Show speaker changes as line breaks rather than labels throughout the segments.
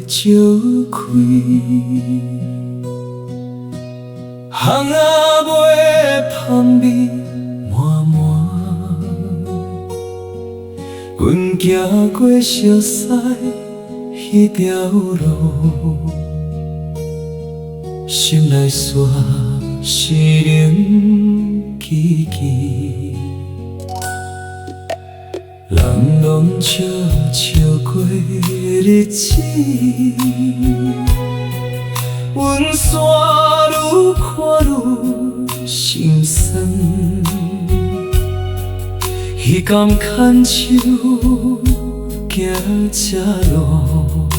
照开，巷仔尾香味满满，阮行过熟悉彼条路，心内煞是冷凄凄。人拢笑笑过日子，阮煞愈看愈心酸。彼甘牵手行这路，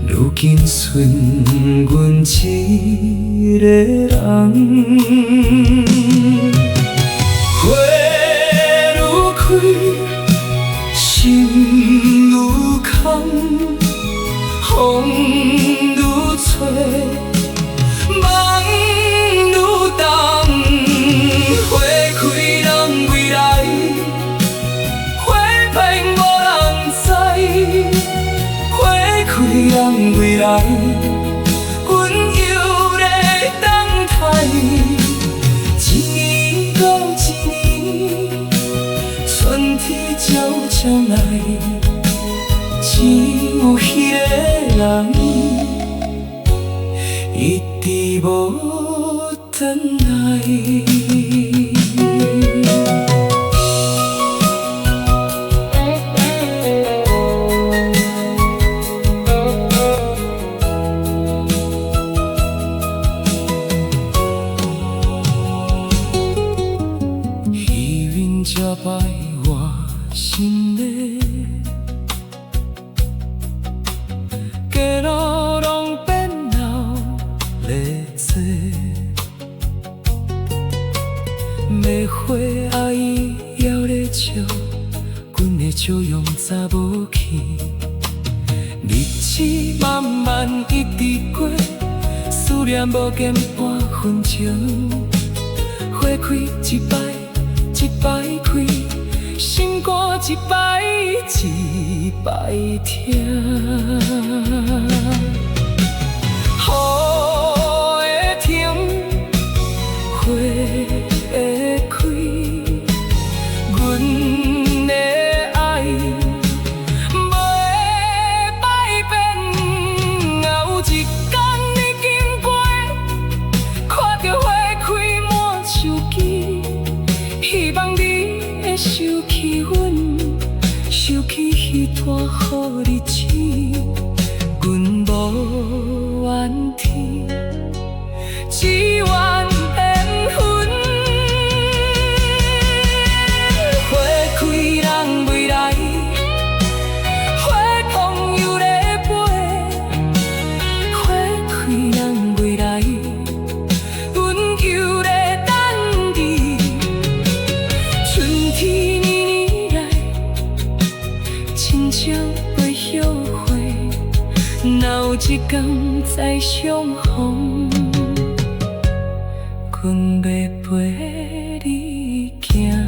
如今剩阮一个人。心愈空，风愈吹，梦愈重。花开人归来，花变无人知。花开人归来，阮犹在等待。一年到一年，春天悄悄来，只有彼个人，一直无转来。这摆我心里，街路拢变闹热多，玫瑰阿姨还咧笑，阮的笑容早无去。日子慢慢一直过，思念无减半分钟。花开一摆一摆开，心肝一摆一摆疼。雨会停，花会开，阮的爱袂改变。有一天你经过，看着花开满手机。希望你会想起阮，想起彼段好日子，阮无怨天，只愿缘分。花开人未来，花筒又咧飞。花开人未来，阮又咧等你。春天年年来，亲像会后悔，哪有一天再相逢，阮要陪你行。